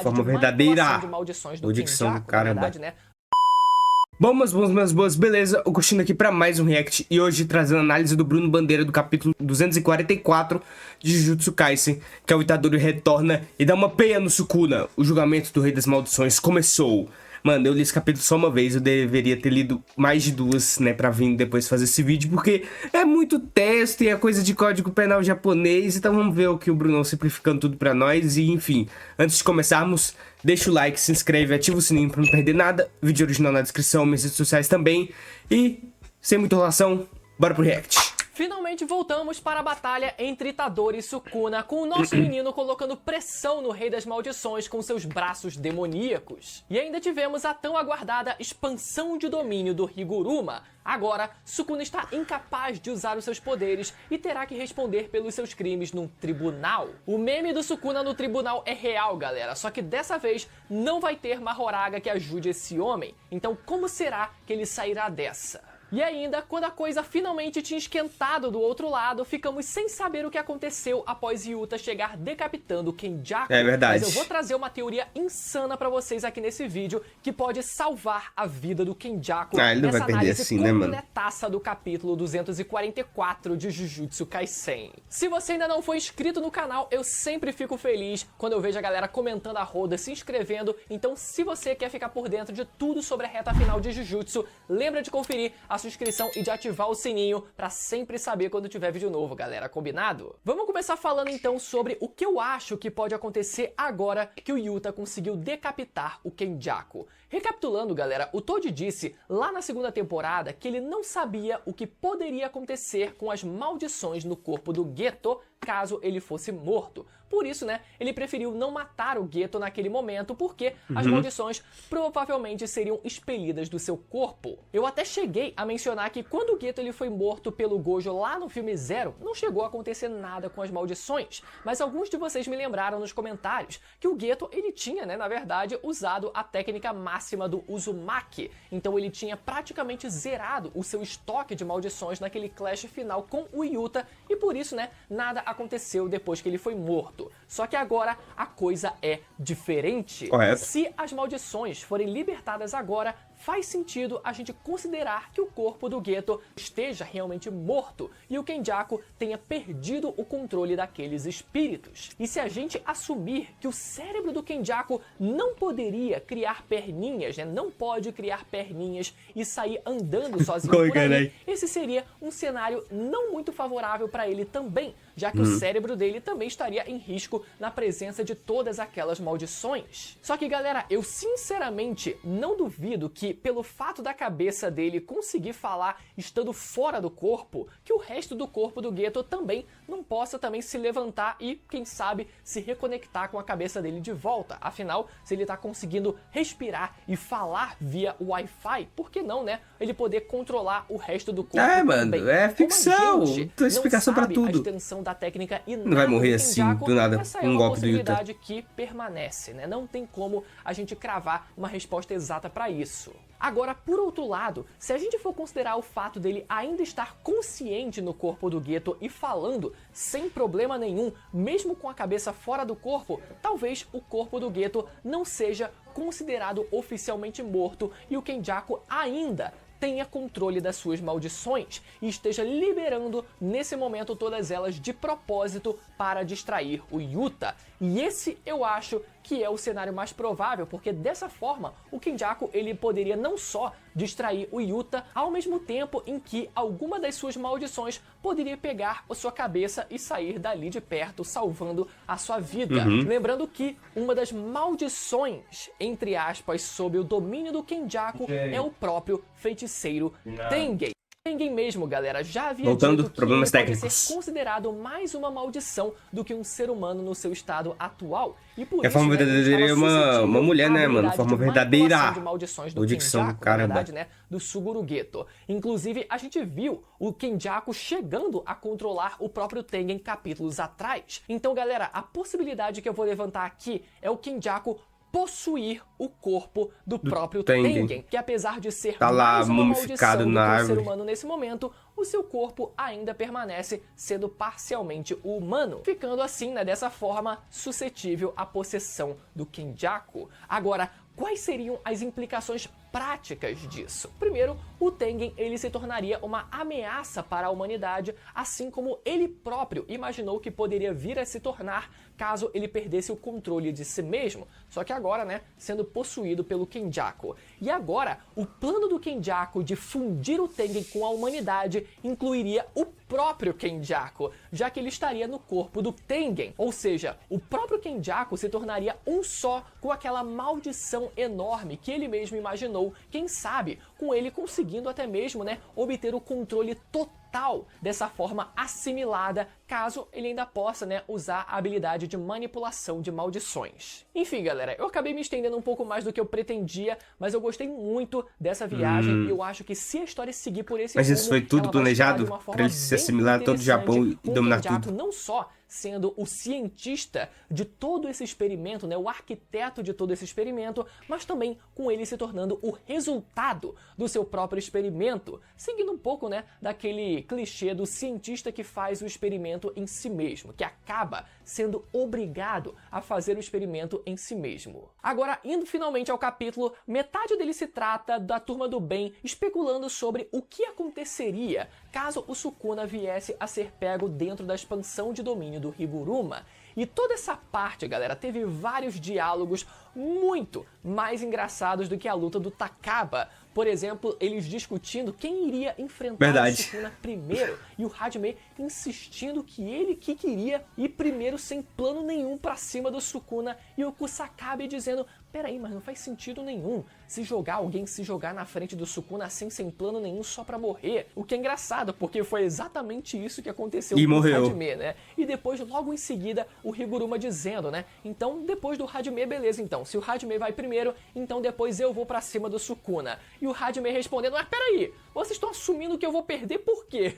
Forma verdadeira. De maldições do Ou dicção do Kenjaku, caramba. na verdade, né? Bom, meus bons, beleza? Eu curtindo aqui pra mais um react e hoje trazendo a análise do Bruno Bandeira do capítulo 244 de Jujutsu Kaisen, que é o Itadori retorna e dá uma peia no Sukuna. O julgamento do Rei das Maldições começou. Mano, eu li esse capítulo só uma vez, eu deveria ter lido mais de duas, né, pra vir depois fazer esse vídeo, porque é muito texto e é coisa de código penal japonês, então vamos ver o que o Brunão simplificando tudo pra nós e, enfim. Antes de começarmos, deixa o like, se inscreve, ativa o sininho pra não perder nada, vídeo original na descrição, minhas redes sociais também, e, sem muita enrolação, bora pro react. Finalmente voltamos para a batalha entre Itadori e Sukuna, com o nosso menino colocando pressão no Rei das Maldições com seus braços demoníacos. E ainda tivemos a tão aguardada expansão de domínio do Higuruma. Agora, Sukuna está incapaz de usar os seus poderes e terá que responder pelos seus crimes num tribunal. O meme do Sukuna no tribunal é real, galera, só que dessa vez não vai ter Mahoraga que ajude esse homem. Então como será que ele sairá dessa? E ainda, quando a coisa finalmente tinha esquentado do outro lado, ficamos sem saber o que aconteceu após Yuta chegar decapitando Kenjaku. É verdade. Mas eu vou trazer uma teoria insana pra vocês aqui nesse vídeo, que pode salvar a vida do Kenjaku. Ele não vai perder assim, né, mano? Completaça do capítulo 244 de Jujutsu Kaisen. Se você ainda não foi inscrito no canal, eu sempre fico feliz quando eu vejo a galera comentando a roda, se inscrevendo. Então, se você quer ficar por dentro de tudo sobre a reta final de Jujutsu, lembra de conferir a sua inscrição e de ativar o sininho pra sempre saber quando tiver vídeo novo, galera, combinado? Vamos começar falando então sobre o que eu acho que pode acontecer agora que o Yuta conseguiu decapitar o Kenjaku. Recapitulando, galera, o Toji disse lá na segunda temporada que ele não sabia o que poderia acontecer com as maldições no corpo do Geto caso ele fosse morto. Por isso, né, ele preferiu não matar o Geto naquele momento, porque as maldições provavelmente seriam expelidas do seu corpo. Eu até cheguei a mencionar que quando o Geto ele foi morto pelo Gojo lá no filme Zero, não chegou a acontecer nada com as maldições, mas alguns de vocês me lembraram nos comentários que o Geto ele tinha, né, na verdade, usado a técnica máxima do Uzumaki, então ele tinha praticamente zerado o seu estoque de maldições naquele clash final com o Yuta, e por isso, né, nada aconteceu depois que ele foi morto. Só que agora a coisa é diferente. Correto. Se as maldições forem libertadas agora, faz sentido a gente considerar que o corpo do Geto esteja realmente morto e o Kenjaku tenha perdido o controle daqueles espíritos. E se a gente assumir que o cérebro do Kenjaku não poderia criar perninhas, né, não pode criar perninhas e sair andando sozinho por aí, esse seria um cenário não muito favorável para ele também, já que o cérebro dele também estaria em risco na presença de todas aquelas maldições. Só que, galera, eu sinceramente não duvido que pelo fato da cabeça dele conseguir falar estando fora do corpo, que o resto do corpo do Geto também não possa também se levantar e, quem sabe, se reconectar com a cabeça dele de volta. Afinal, se ele tá conseguindo respirar e falar via Wi-Fi, por que não, né? Ele poder controlar o resto do corpo também. Mano, é ficção. Tem explicação pra tudo. A extensão da técnica não vai morrer assim, do nada, essa é um uma golpe do Yuta. possibilidade que permanece, né? Não tem como a gente cravar uma resposta exata pra isso. Agora, por outro lado, se a gente for considerar o fato dele ainda estar consciente no corpo do Geto e falando sem problema nenhum, mesmo com a cabeça fora do corpo, talvez o corpo do Geto não seja considerado oficialmente morto e o Kenjaku ainda tenha controle das suas maldições e esteja liberando nesse momento todas elas de propósito para distrair o Yuta. E esse eu acho que é o cenário mais provável, porque dessa forma o Kenjaku ele poderia não só distrair o Yuta, ao mesmo tempo em que alguma das suas maldições poderia pegar a sua cabeça e sair dali de perto, salvando a sua vida. Lembrando que uma das maldições, entre aspas, sob o domínio do Kenjaku é o próprio feiticeiro Tengen. Tengen mesmo, galera, já havia dito que problemas ele pode técnicos. ser considerado mais uma maldição do que um ser humano no seu estado atual. E por A isso, forma né, verdadeira é uma mulher, né, mano? Forma verdadeira. De maldições do Ou dicção do Kenjaku, caramba. na verdade, né, do Suguru Geto. Inclusive, a gente viu o Kenjaku chegando a controlar o próprio Tengen capítulos atrás. Então, galera, a possibilidade que eu vou levantar aqui é o Kenjaku possuir o corpo do próprio Tengen. Tengen, que apesar de ser Tá lá mais uma mumificado maldição do na que um ser árvore. humano nesse momento, o seu corpo ainda permanece sendo parcialmente humano, ficando assim, né, dessa forma, suscetível à possessão do Kenjaku. Agora, quais seriam as implicações práticas disso? Primeiro, o Tengen ele se tornaria uma ameaça para a humanidade, assim como ele próprio imaginou que poderia vir a se tornar caso ele perdesse o controle de si mesmo, só que agora, né, sendo possuído pelo Kenjaku. E agora, o plano do Kenjaku de fundir o Tengen com a humanidade incluiria o próprio Kenjaku, já que ele estaria no corpo do Tengen, ou seja, o próprio Kenjaku se tornaria um só com aquela maldição enorme que ele mesmo imaginou, quem sabe com ele conseguindo até mesmo, né, obter o controle total dessa forma assimilada, caso ele ainda possa, né, usar a habilidade de manipulação de maldições. Enfim, galera, eu acabei me estendendo um pouco mais do que eu pretendia, mas eu gostei muito dessa viagem e eu acho que se a história seguir por esse Mas rumo, isso foi tudo ela vai explorar de planejado uma forma pra ele se bem assimilar a todo o Japão e interessante, com dominar Kenjaku tudo. não só sendo o cientista de todo esse experimento, né, o arquiteto de todo esse experimento, mas também com ele se tornando o resultado do seu próprio experimento, seguindo um pouco, né, daquele clichê do cientista que faz o experimento em si mesmo, que acaba sendo obrigado a fazer o experimento em si mesmo. Agora, indo finalmente ao capítulo, metade dele se trata da Turma do Bem especulando sobre o que aconteceria caso o Sukuna viesse a ser pego dentro da expansão de domínio do Higuruma. E toda essa parte, galera, teve vários diálogos muito mais engraçados do que a luta do Takaba. Por exemplo, eles discutindo quem iria enfrentar o Sukuna primeiro e o Hajime insistindo que ele que queria ir primeiro sem plano nenhum pra cima do Sukuna e o Kusakabe dizendo: peraí, mas não faz sentido nenhum alguém se jogar na frente do Sukuna assim sem plano nenhum só pra morrer. O que é engraçado, porque foi exatamente isso que aconteceu com o Hajime, né? E depois, logo em seguida, o Higuruma dizendo, né? Então, depois do Hajime, beleza, então. Se o Hajime vai primeiro, então depois eu vou pra cima do Sukuna. E o Hajime respondendo: mas peraí, vocês estão assumindo que eu vou perder por quê?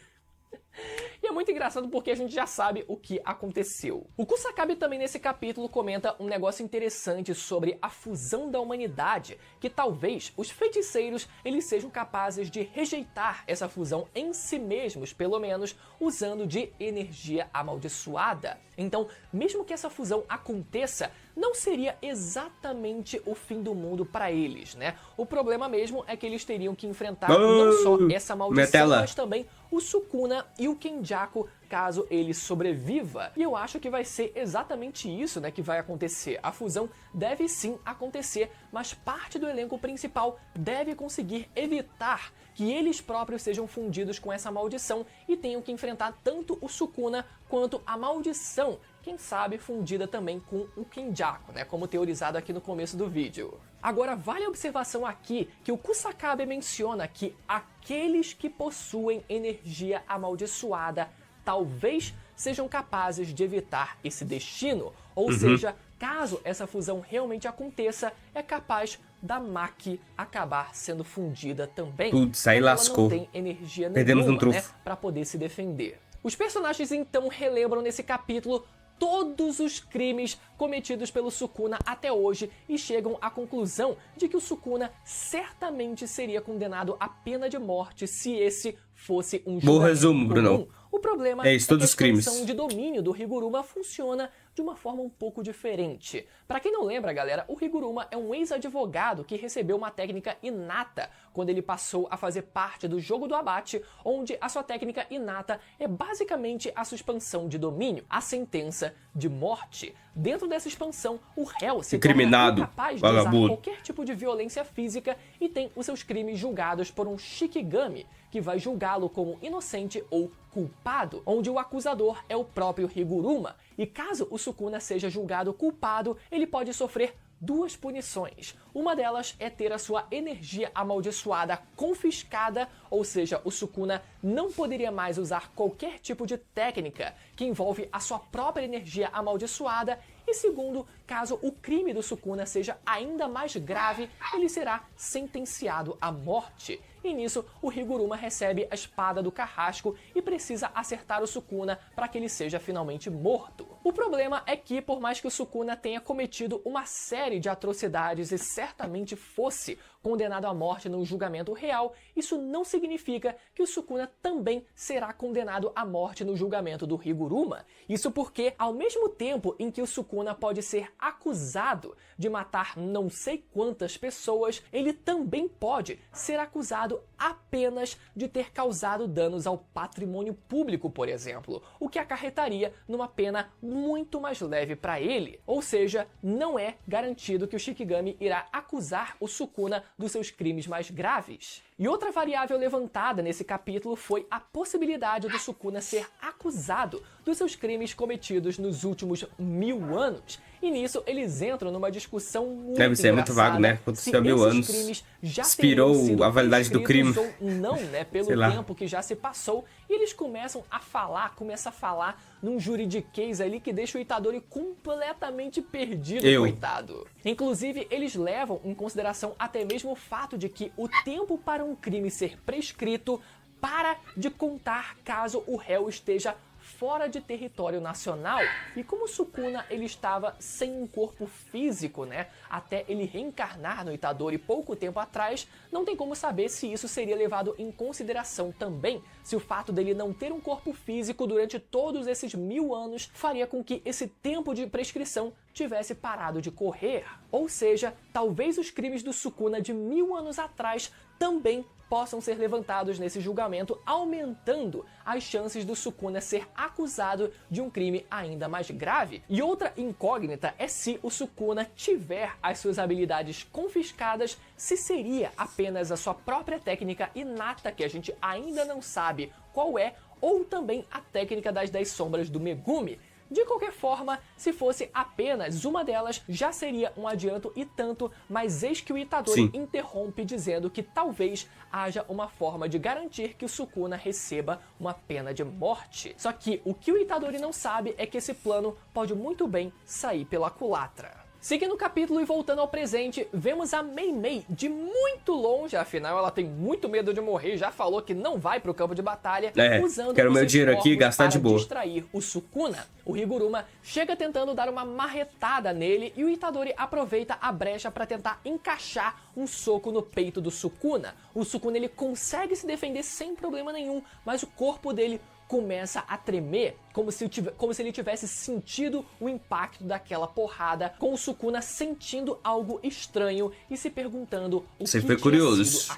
E é muito engraçado porque a gente já sabe o que aconteceu. O Kusakabe também nesse capítulo comenta um negócio interessante sobre a fusão da humanidade, que talvez os feiticeiros eles sejam capazes de rejeitar essa fusão em si mesmos, pelo menos usando de energia amaldiçoada. Então, mesmo que essa fusão aconteça, não seria exatamente o fim do mundo para eles, né? O problema mesmo é que eles teriam que enfrentar não só essa maldição, mas também o Sukuna e o Kenjaku, caso ele sobreviva. E eu acho que vai ser exatamente isso, né, que vai acontecer. A fusão deve sim acontecer, mas parte do elenco principal deve conseguir evitar que eles próprios sejam fundidos com essa maldição e tenham que enfrentar tanto o Sukuna quanto a maldição, quem sabe fundida também com o Kenjaku, né, como teorizado aqui no começo do vídeo. Agora, vale a observação aqui que o Kusakabe menciona que aqueles que possuem energia amaldiçoada talvez sejam capazes de evitar esse destino, ou seja, caso essa fusão realmente aconteça, é capaz da Maki acabar sendo fundida também. Putz, aí lascou. Ela não tem energia Perdemos nenhuma, um trunfo, né, para poder se defender. Os personagens então relembram nesse capítulo todos os crimes cometidos pelo Sukuna até hoje e chegam à conclusão de que o Sukuna certamente seria condenado à pena de morte se esse fosse um julgamento Bom resumo, comum. Bruno. O problema É isso, todos os que a crimes. expansão de domínio do Higuruma funciona de uma forma um pouco diferente. Pra quem não lembra, galera, o Higuruma é um ex-advogado que recebeu uma técnica inata quando ele passou a fazer parte do jogo do abate, onde a sua técnica inata é basicamente a sua expansão de domínio, a sentença de morte. Dentro dessa expansão, o réu se torna incapaz de usar qualquer tipo de violência física e tem os seus crimes julgados por um Shikigami, que vai julgá-lo como inocente ou culpado, onde o acusador é o próprio Higuruma. E caso o Sukuna seja julgado culpado, ele pode sofrer duas punições. Uma delas é ter a sua energia amaldiçoada confiscada, ou seja, o Sukuna não poderia mais usar qualquer tipo de técnica que envolve a sua própria energia amaldiçoada. E segundo, caso o crime do Sukuna seja ainda mais grave, ele será sentenciado à morte. E nisso, o Higuruma recebe a espada do carrasco e precisa acertar o Sukuna para que ele seja finalmente morto. O problema é que, por mais que o Sukuna tenha cometido uma série de atrocidades e certamente fosse condenado à morte no julgamento real, isso não significa que o Sukuna também será condenado à morte no julgamento do Higuruma. Isso porque, ao mesmo tempo em que o Sukuna pode ser acusado de matar não sei quantas pessoas, ele também pode ser acusado apenas de ter causado danos ao patrimônio público, por exemplo, o que acarretaria numa pena muito mais leve para ele. Ou seja, não é garantido que o Shikigami irá acusar o Sukuna dos seus crimes mais graves. E outra variável levantada nesse capítulo foi a possibilidade do Sukuna ser acusado dos seus crimes cometidos nos últimos 1000 anos. E nisso eles entram numa discussão muito Deve ser muito vago, né? Aconteceu há 1000 anos. Expirou a validade do crime. Ou não, né? Pelo tempo que já se passou. E eles começam a falar num juridiquês ali que deixa o Itadori completamente perdido, coitado. Inclusive, eles levam em consideração até mesmo o fato de que o tempo para um crime ser prescrito para de contar caso o réu esteja fora de território nacional. E como o Sukuna ele estava sem um corpo físico, né, até ele reencarnar no Itadori pouco tempo atrás, não tem como saber se isso seria levado em consideração também, se o fato dele não ter um corpo físico durante todos esses 1000 anos faria com que esse tempo de prescrição tivesse parado de correr. Ou seja, talvez os crimes do Sukuna de 1000 anos atrás também possam ser levantados nesse julgamento, aumentando as chances do Sukuna ser acusado de um crime ainda mais grave. E outra incógnita é se o Sukuna tiver as suas habilidades confiscadas, se seria apenas a sua própria técnica inata, que a gente ainda não sabe qual é, ou também a técnica das 10 sombras do Megumi. De qualquer forma, se fosse apenas uma delas, já seria um adianto e tanto, mas eis que o Itadori interrompe dizendo que talvez haja uma forma de garantir que o Sukuna receba uma pena de morte. Só que o que o Itadori não sabe é que esse plano pode muito bem sair pela culatra. Seguindo o capítulo e voltando ao presente, vemos a Mei Mei de muito longe, afinal ela tem muito medo de morrer, já falou que não vai pro campo de batalha, usando quero meu dinheiro aqui e gastar de boa. Distrair o Sukuna. O Higuruma chega tentando dar uma marretada nele e o Itadori aproveita a brecha para tentar encaixar um soco no peito do Sukuna. O Sukuna ele consegue se defender sem problema nenhum, mas o corpo dele começa a tremer, como se ele tivesse sentido o impacto daquela porrada, com o Sukuna sentindo algo estranho e se perguntando o que foi curioso.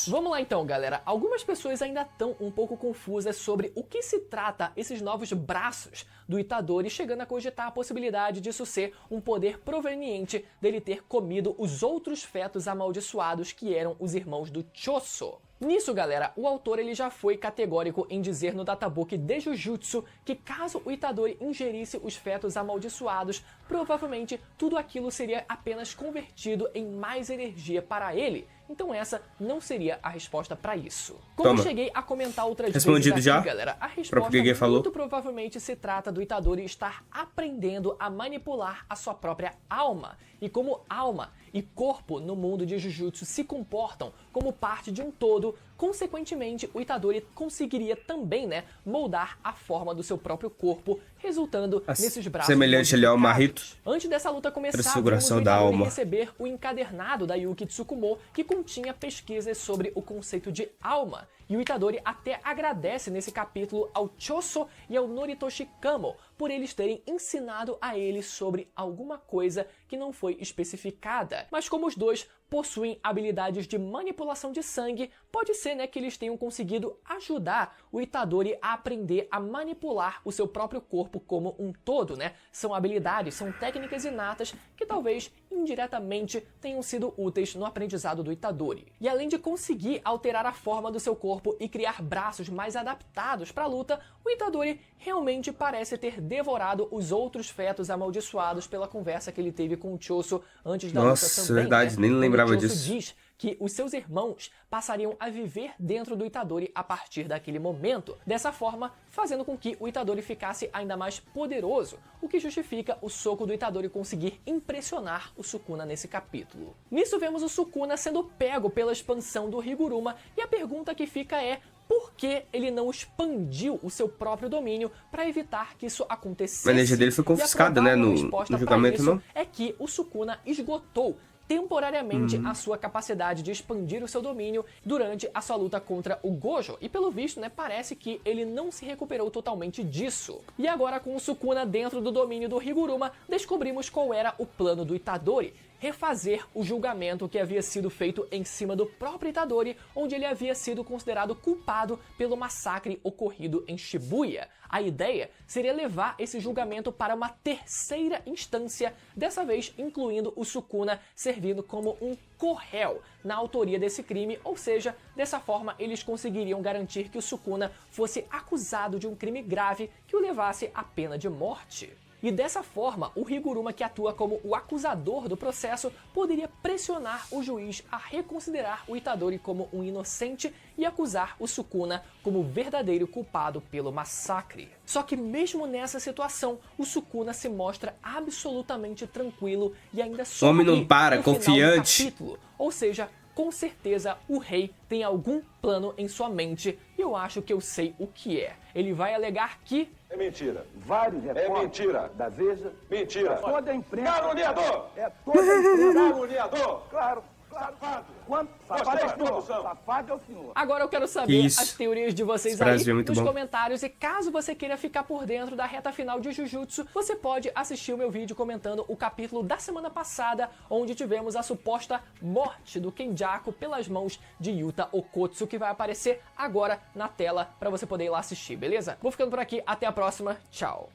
Vamos lá então, galera. Algumas pessoas ainda estão um pouco confusas sobre o que se trata esses novos braços do Itadori, chegando a cogitar a possibilidade disso ser um poder proveniente dele ter comido os outros fetos amaldiçoados que eram os irmãos do Choso. Nisso, galera, o autor ele já foi categórico em dizer no databook de Jujutsu que caso o Itadori ingerisse os fetos amaldiçoados, provavelmente tudo aquilo seria apenas convertido em mais energia para ele. Então essa não seria a resposta para isso. Como eu cheguei a comentar outras vezes aqui, galera, a resposta muito provavelmente se trata do Itadori estar aprendendo a manipular a sua própria alma. E como alma e corpo no mundo de Jujutsu se comportam como parte de um todo, consequentemente o Itadori conseguiria também, né, moldar a forma do seu próprio corpo, resultando nesses braços semelhante ali ao Marito. Antes dessa luta começar, vamos o Itadori receber o encadernado da Yuki Tsukumo, que continha pesquisas sobre o conceito de alma. E o Itadori até agradece nesse capítulo ao Choso e ao Noritoshi Kamo por eles terem ensinado a ele sobre alguma coisa que não foi especificada. Mas como os dois possuem habilidades de manipulação de sangue, pode ser, né, que eles tenham conseguido ajudar o Itadori a aprender a manipular o seu próprio corpo como um todo, né? São habilidades, são técnicas inatas que talvez indiretamente tenham sido úteis no aprendizado do Itadori. E além de conseguir alterar a forma do seu corpo e criar braços mais adaptados para a luta, o Itadori realmente parece ter devorado os outros fetos amaldiçoados pela conversa que ele teve com o Choso antes da luta também. Verdade, né? nem lembrava disso. Diz que os seus irmãos passariam a viver dentro do Itadori a partir daquele momento, dessa forma fazendo com que o Itadori ficasse ainda mais poderoso, o que justifica o soco do Itadori conseguir impressionar o Sukuna nesse capítulo. Nisso vemos o Sukuna sendo pego pela expansão do Higuruma e a pergunta que fica é: por que ele não expandiu o seu próprio domínio para evitar que isso acontecesse? A energia dele foi confiscada, né, no julgamento, não? É que o Sukuna esgotou temporariamente a sua capacidade de expandir o seu domínio durante a sua luta contra o Gojo. E pelo visto, né, parece que ele não se recuperou totalmente disso. E agora com o Sukuna dentro do domínio do Higuruma, descobrimos qual era o plano do Itadori: refazer o julgamento que havia sido feito em cima do próprio Itadori, onde ele havia sido considerado culpado pelo massacre ocorrido em Shibuya. A ideia seria levar esse julgamento para uma terceira instância, dessa vez incluindo o Sukuna servindo como um corréu na autoria desse crime, ou seja, dessa forma eles conseguiriam garantir que o Sukuna fosse acusado de um crime grave que o levasse à pena de morte. E dessa forma, o Higuruma, que atua como o acusador do processo, poderia pressionar o juiz a reconsiderar o Itadori como um inocente e acusar o Sukuna como o verdadeiro culpado pelo massacre. Só que mesmo nessa situação, o Sukuna se mostra absolutamente tranquilo e ainda sorri Homem não para, no final do confiante. capítulo. Ou seja, com certeza o rei tem algum plano em sua mente e eu acho que eu sei o que é. Ele vai alegar que... É mentira. Vários É repórteres mentira. da Veja. Mentira. Toda a imprensa. Caluniador! É toda a imprensa. Caluniador! Claro. Safado! Quanto? Gostei Safado é de o senhor. produção. Safado é o senhor. Agora eu quero Que saber isso. as teorias de vocês Esse aí Brasil é muito nos bom. comentários, e caso você queira ficar por dentro da reta final de Jujutsu, você pode assistir o meu vídeo comentando o capítulo da semana passada, onde tivemos a suposta morte do Kenjaku pelas mãos de Yuta Okkotsu, que vai aparecer agora na tela para você poder ir lá assistir, beleza? Vou ficando por aqui, até a próxima, tchau!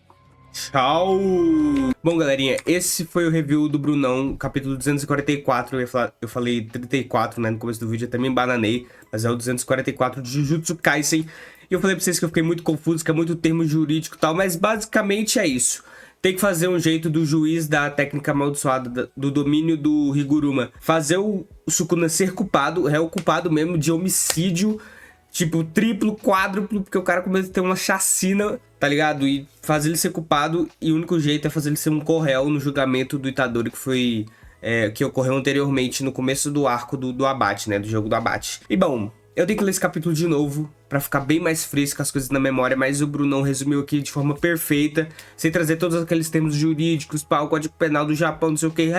Tchau! Bom, galerinha, esse foi o review do Brunão, capítulo 244. Eu falei 34, né, no começo do vídeo, eu também bananei, mas é o 244 de Jujutsu Kaisen. E eu falei pra vocês que eu fiquei muito confuso, que é muito termo jurídico e tal, mas basicamente é isso. Tem que fazer um jeito do juiz da técnica amaldiçoada do domínio do Higuruma fazer o Sukuna ser culpado, o réu culpado mesmo de homicídio, tipo, triplo, quádruplo, porque o cara começa a ter uma chacina, tá ligado? E fazer ele ser culpado, e o único jeito é fazer ele ser um corréu no julgamento do Itadori, que foi... que ocorreu anteriormente no começo do arco do abate, né? Do jogo do abate. E bom, eu tenho que ler esse capítulo de novo, pra ficar bem mais fresco as coisas na memória, mas o Brunão resumiu aqui de forma perfeita, sem trazer todos aqueles termos jurídicos, o Código Penal do Japão, não sei o que.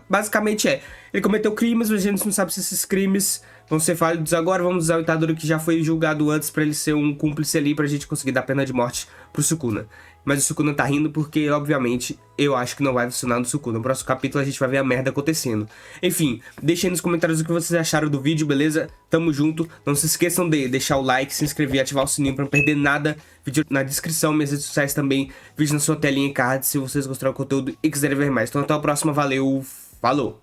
Basicamente ele cometeu crimes, mas a gente não sabe se esses crimes vão ser válidos agora. Vamos usar o Itadori, que já foi julgado antes, pra ele ser um cúmplice ali, pra gente conseguir dar pena de morte pro Sukuna. Mas o Sukuna tá rindo porque, obviamente, eu acho que não vai funcionar no Sukuna. No próximo capítulo a gente vai ver a merda acontecendo. Enfim, deixem nos comentários o que vocês acharam do vídeo, beleza? Tamo junto. Não se esqueçam de deixar o like, se inscrever e ativar o sininho pra não perder nada. Vídeo na descrição, minhas redes sociais também. Vídeo na sua telinha e card se vocês gostaram do conteúdo e quiserem ver mais. Então até a próxima, valeu, falou!